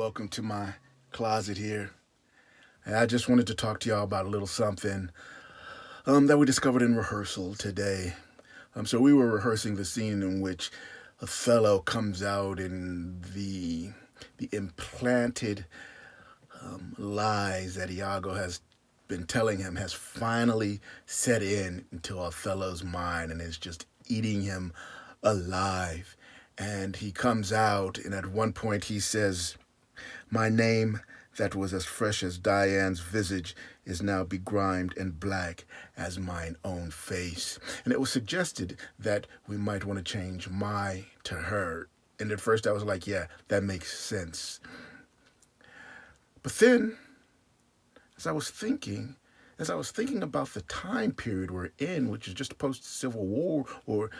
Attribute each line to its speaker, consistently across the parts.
Speaker 1: welcome to my closet here. And I just wanted to talk to y'all about a little something that we discovered in rehearsal today. So we were rehearsing the scene in which Othello comes out and the implanted lies that Iago has been telling him has finally set in into Othello's mind and is just eating him alive. And he comes out, and at one point he says, "My name that was as fresh as Dian's visage is now begrimed and black as mine own face." And it was suggested that we might want to change my to her. And at first I was like, yeah, that makes sense. But then, as I was thinking about the time period we're in, which is just post-Civil War, or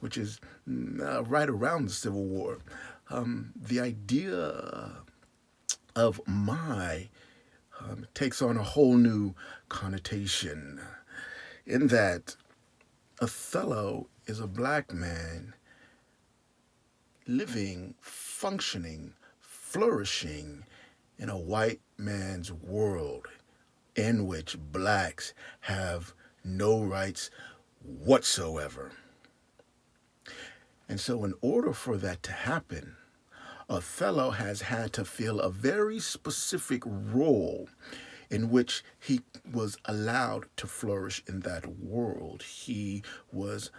Speaker 1: which is right around the Civil War, the idea of my takes on a whole new connotation, in that Othello is a black man living, functioning, flourishing in a white man's world in which blacks have no rights whatsoever. And so in order for that to happen, Othello has had to fill a very specific role in which he was allowed to flourish in that world. He was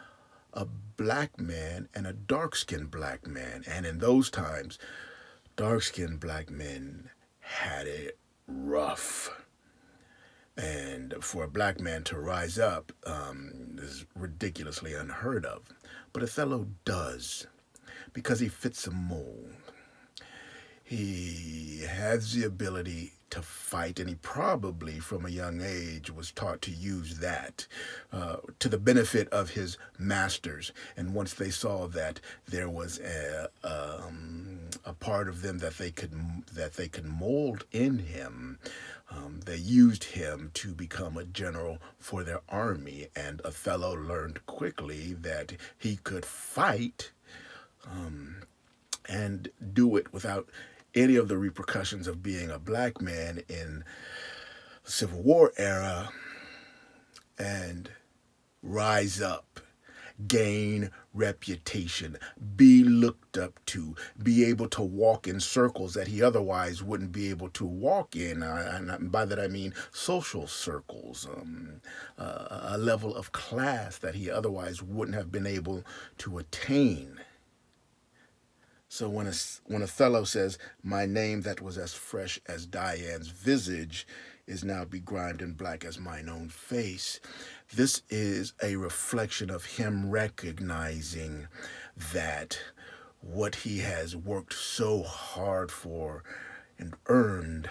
Speaker 1: a black man and a dark-skinned black man. And in those times, dark-skinned black men had it rough. And for a black man to rise up is ridiculously unheard of. But Othello does, because he fits a mold. He has the ability to fight, and he probably, from a young age, was taught to use that to the benefit of his masters. And once they saw that there was a part of them that they could mold in him, they used him to become a general for their army. And Othello learned quickly that he could fight and do it without any of the repercussions of being a black man in the Civil War era, and rise up, gain reputation, be looked up to, be able to walk in circles that he otherwise wouldn't be able to walk in. And by that I mean social circles, a level of class that he otherwise wouldn't have been able to attain. So when Othello says, "My name that was as fresh as Dian's visage is now begrimed and black as mine own face," this is a reflection of him recognizing that what he has worked so hard for and earned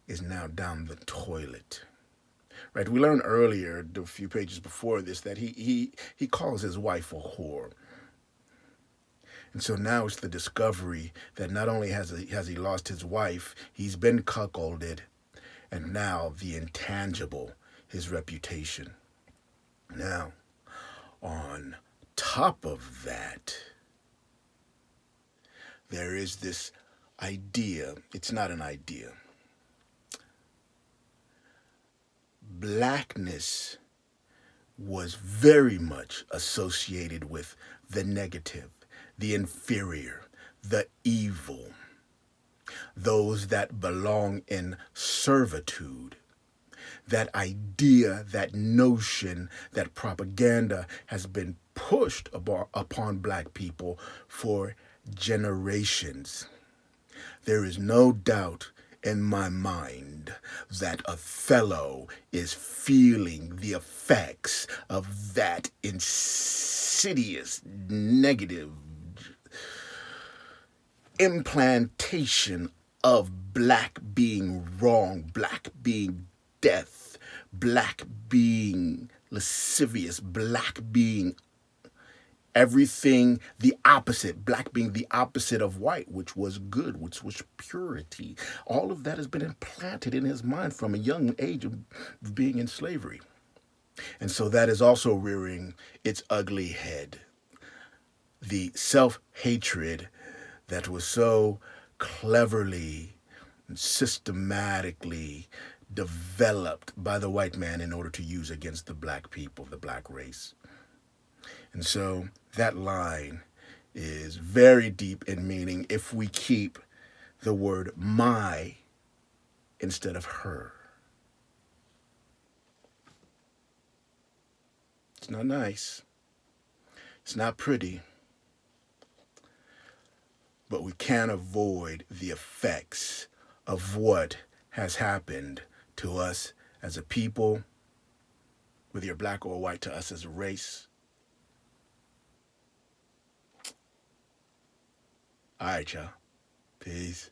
Speaker 1: is now down the toilet. Right? We learned earlier, a few pages before this, that he calls his wife a whore. And so now it's the discovery that not only has he lost his wife, he's been cuckolded, and now the intangible, his reputation. Now, on top of that, there is this idea. It's not an idea. Blackness was very much associated with the negative, the inferior, the evil, those that belong in servitude. That idea, that notion, that propaganda has been pushed upon black people for generations. There is no doubt in my mind that Othello is feeling the effects of that insidious, negative implantation of black being wrong, black being death, black being lascivious, black being everything the opposite, black being the opposite of white, which was good, which was purity. All of that has been implanted in his mind from a young age of being in slavery. And so that is also rearing its ugly head. The self-hatred that was so cleverly and systematically developed by the white man in order to use against the black people, the black race. And so that line is very deep in meaning if we keep the word my instead of her. It's not nice. It's not pretty. But we can't avoid the effects of what has happened to us as a people, whether you're black or white, to us as a race. All right, y'all. Peace.